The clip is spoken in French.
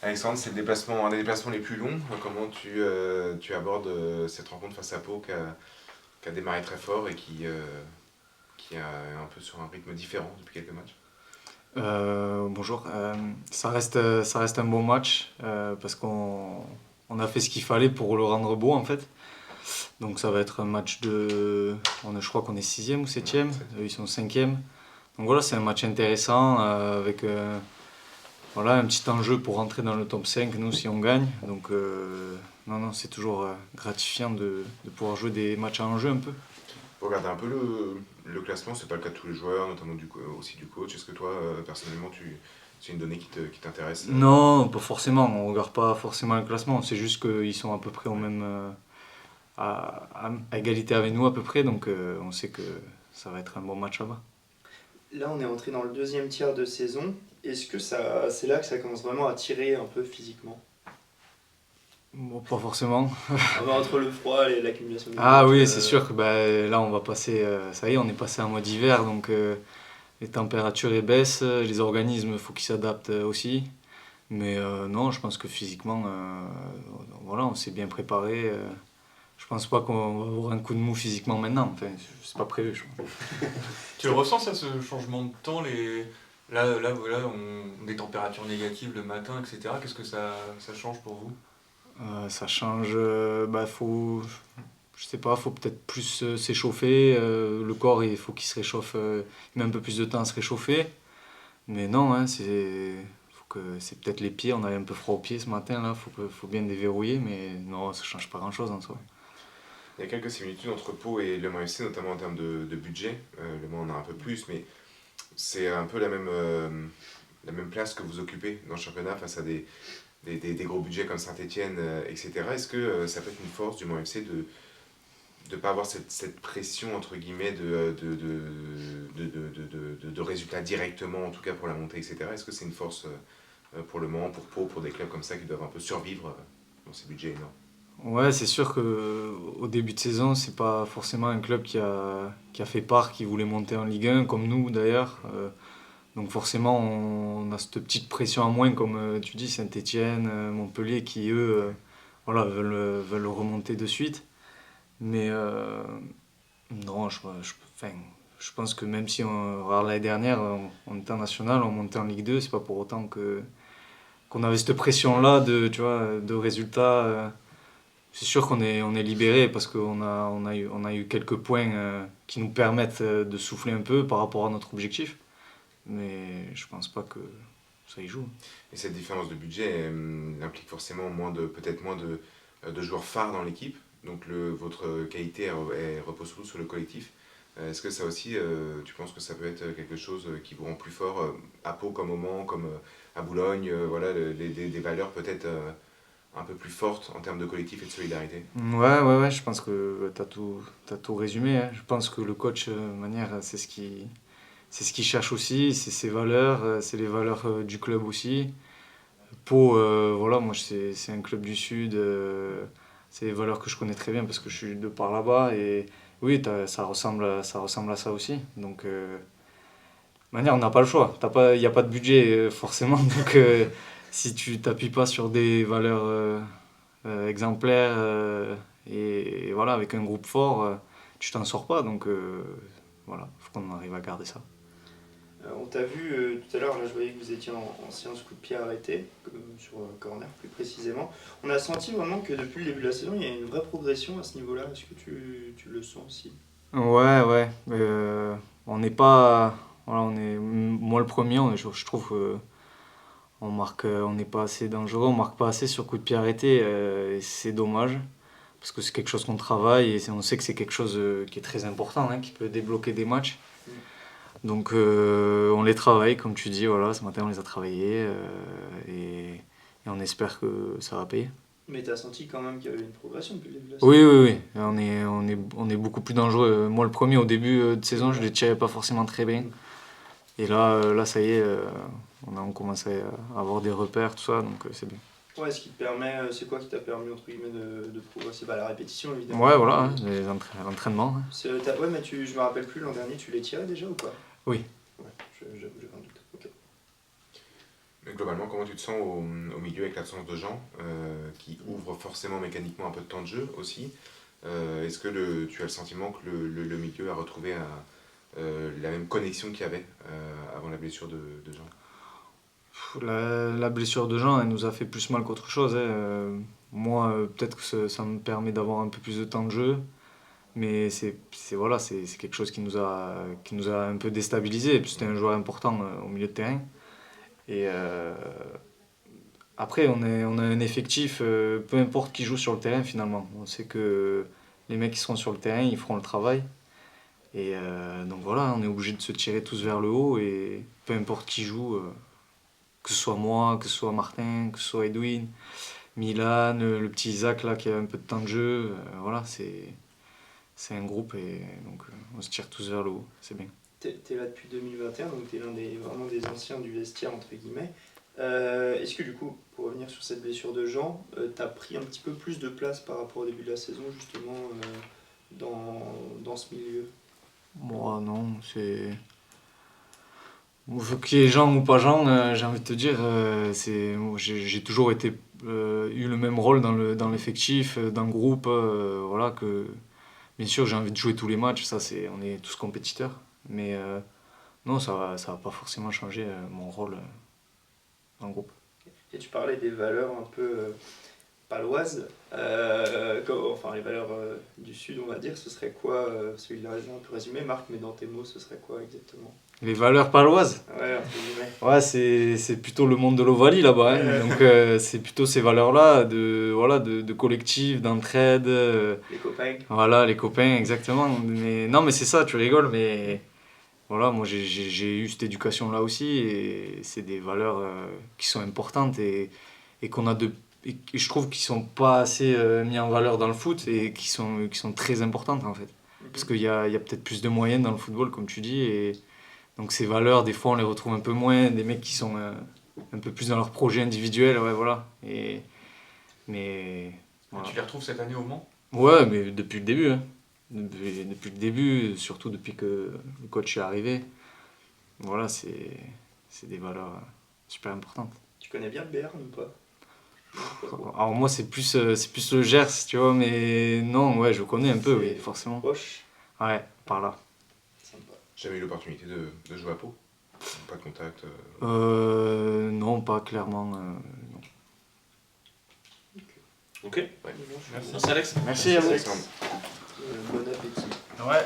Alexandre, c'est un des déplacements les plus longs. Comment tu abordes cette rencontre face à Pau qui a démarré très fort et qui est un peu sur un rythme différent depuis quelques matchs? Bonjour. Ça reste un bon match parce qu'on a fait ce qu'il fallait pour le rendre beau en fait. Donc ça va être un match je crois qu'on est sixième ou Ouais, septième, c'est- eux ils sont cinquième. Donc voilà, c'est un match intéressant avec voilà, un petit enjeu pour rentrer dans le top 5 nous si on gagne. Donc non, non, c'est toujours gratifiant de pouvoir jouer des matchs à enjeu un peu. Pour regarder un peu le classement, c'est pas le cas de tous les joueurs, notamment aussi du coach. Est-ce que toi, personnellement, c'est une donnée qui t'intéresse Non, pas forcément, on regarde pas forcément le classement, c'est juste qu'ils sont à peu près au Ouais. même, à égalité avec nous à peu près, donc on sait que ça va être un bon match là-bas. Là, on est entré dans le deuxième tiers de saison. Est-ce que c'est là que ça commence vraiment à tirer un peu physiquement? Bon, pas forcément. Ah bah, entre le froid et l'accumulation des Ah matchs. oui, c'est sûr que bah, là on va passer, ça y est, on est passé en mode hiver, donc les températures baissent, les organismes, il faut qu'ils s'adaptent aussi. Mais non, je pense que physiquement, voilà, on s'est bien préparé. Je pense pas qu'on va avoir un coup de mou physiquement maintenant, enfin, c'est pas prévu, je pense. Tu le ressens ça, ce changement de temps, là voilà, des températures négatives le matin, etc. Qu'est-ce que ça change pour vous? Ça change, bah faut, je sais pas, faut peut-être plus s'échauffer. Le corps, il faut qu'il se réchauffe, il met un peu plus de temps à se réchauffer. Mais non, hein, c'est peut-être les pieds. On avait un peu froid aux pieds ce matin là. Faut bien déverrouiller, mais non, ça change pas grand-chose en soi. Il y a quelques similitudes entre Pau et Le Mans FC, notamment en termes de budget. Le Mans en a un peu plus, mais c'est un peu la même place que vous occupez dans le championnat face à des gros budgets comme Saint-Etienne, etc. Est-ce que ça peut être une force du Mans FC de ne pas avoir cette pression, entre guillemets, de résultats directement, en tout cas pour la montée, etc. Est-ce que c'est une force pour Le Mans, pour Pau, pour des clubs comme ça qui doivent un peu survivre dans ces budgets énormes? Ouais, c'est sûr que au début de saison, c'est pas forcément un club qui a fait part, qui voulait monter en Ligue 1, comme nous d'ailleurs. Donc forcément, on a cette petite pression en moins, comme tu dis, Saint-Étienne, Montpellier, qui eux, voilà, veulent remonter de suite. Mais non, enfin, je pense que même si regarde l'année dernière, on était en national, on montait en Ligue 2, c'est pas pour autant qu'on avait cette pression-là tu vois, de résultats. C'est sûr qu'on est libéré parce qu'on a eu quelques points qui nous permettent de souffler un peu par rapport à notre objectif. Mais je pense pas que ça y joue. Et cette différence de budget implique forcément peut-être moins de joueurs phares dans l'équipe. Donc votre qualité repose surtout sur le collectif. Est-ce que ça aussi, tu penses que ça peut être quelque chose qui vous rend plus fort à Pau comme au Mans, comme à Boulogne, voilà, des valeurs peut-être un peu plus fortes en termes de collectif et de solidarité? Ouais, ouais, ouais, je pense que t'as tout résumé, hein. Je pense que le coach, de manière, c'est ce qu'il cherche aussi, c'est ses valeurs, c'est les valeurs du club aussi. Pau, voilà, moi c'est un club du Sud, c'est des valeurs que je connais très bien parce que je suis de par là-bas et oui, ça ressemble à ça aussi. Donc, de manière, on n'a pas le choix. Il n'y a pas de budget forcément, donc si tu t'appuies pas sur des valeurs exemplaires et voilà, avec un groupe fort, tu t'en sors pas. Donc voilà, faut qu'on arrive à garder ça. On t'a vu tout à l'heure, là je voyais que vous étiez en séance coup de pied arrêté, sur corner plus précisément. On a senti vraiment que depuis le début de la saison, il y a une vraie progression à ce niveau-là. Est-ce que tu le sens aussi? Ouais, ouais. On n'est pas. Voilà, moi le premier, je trouve on marque, on n'est pas assez dangereux, on marque pas assez sur coup de pied arrêté. Et c'est dommage parce que c'est quelque chose qu'on travaille et on sait que c'est quelque chose qui est très important, hein, qui peut débloquer des matchs. Mm. Donc on les travaille, comme tu dis, voilà, ce matin on les a travaillés et on espère que ça va payer. Mais t'as senti quand même qu'il y avait une progression depuis le début de la Oui, saison? oui, oui, on est beaucoup plus dangereux. Moi le premier, au début de saison, je ne les tirais pas forcément très bien. Et là ça y est, on commence à avoir des repères, tout ça, donc c'est bien. Ouais, ce qui te permet, c'est quoi qui t'a permis entre guillemets de progresser? Bah, la répétition évidemment. Ouais, voilà, hein, l'entraînement, hein. Ouais, mais je me rappelle plus l'an dernier, tu les tirais déjà ou pas? Oui. Ouais, j'avoue, j'avais un doute. Ok. globalement, comment tu te sens au milieu avec l'absence de Jean, qui ouvre forcément mécaniquement un peu de temps de jeu aussi. Est-ce que tu as le sentiment que le milieu a retrouvé la même connexion qu'il y avait avant la blessure de Jean? La blessure de Jean, elle nous a fait plus mal qu'autre chose, hein. Moi, peut-être que ça me permet d'avoir un peu plus de temps de jeu, mais voilà, c'est quelque chose qui nous a un peu déstabilisé. C'était un joueur important au milieu de terrain. Et après, on a un effectif, peu importe qui joue sur le terrain finalement. On sait que les mecs qui seront sur le terrain, ils feront le travail. Et donc voilà, on est obligé de se tirer tous vers le haut et peu importe qui joue, que ce soit moi, que ce soit Martin, que ce soit Edwin, Milan, le petit Isaac là qui a un peu de temps de jeu, voilà, c'est un groupe et donc on se tire tous vers le haut, c'est bien. T'es là depuis 2021, donc t'es vraiment des anciens du vestiaire, entre guillemets. Est-ce que du coup, pour revenir sur cette blessure de Jean, t'as pris un petit peu plus de place par rapport au début de la saison, justement, dans ce milieu? Moi non, c'est... Qu'il y ait Jean ou pas Jean, j'ai envie de te dire, j'ai toujours eu le même rôle dans l'effectif, dans le groupe, voilà, que bien sûr j'ai envie de jouer tous les matchs, on est tous compétiteurs, mais non, ça va pas forcément changer mon rôle dans le groupe. Et tu parlais des valeurs un peu paloises, enfin les valeurs du Sud, on va dire, ce serait quoi, parce qu'il a un peu résumé, Marc, mais dans tes mots, ce serait quoi exactement? Les valeurs paloises? Ouais, entre guillemets. Ouais, c'est plutôt le monde de l'Ovalie là-bas, hein. Donc c'est plutôt ces valeurs-là voilà, de collectif, d'entraide. Les copains. Voilà, les copains, exactement. Mais, non, mais c'est ça, tu rigoles, mais voilà, moi j'ai eu cette éducation-là aussi et c'est des valeurs qui sont importantes et qu'on a et je trouve qu'ils sont pas assez mis en valeur dans le foot et qui sont très importantes en fait. Parce qu'il y a peut-être plus de moyens dans le football, comme tu dis, et donc ces valeurs, des fois on les retrouve un peu moins, des mecs qui sont un peu plus dans leur projet individuel, ouais, voilà. Mais voilà. Tu les retrouves cette année au Mans? Ouais, mais depuis le début, hein. Depuis le début, surtout depuis que le coach est arrivé. Voilà, c'est des valeurs super importantes. Tu connais bien le Béarn ou pas? Non, pas trop. Alors moi, c'est plus le Gers, tu vois, mais non, ouais, je connais un peu, oui, forcément. Proche. Ouais, par là. Sympa. Jamais eu l'opportunité de jouer à Pau? Pas de contact? Non, pas clairement. Non. Ok, Ouais. merci Alex. Merci à vous. Alexandre. Bon appétit. Ouais,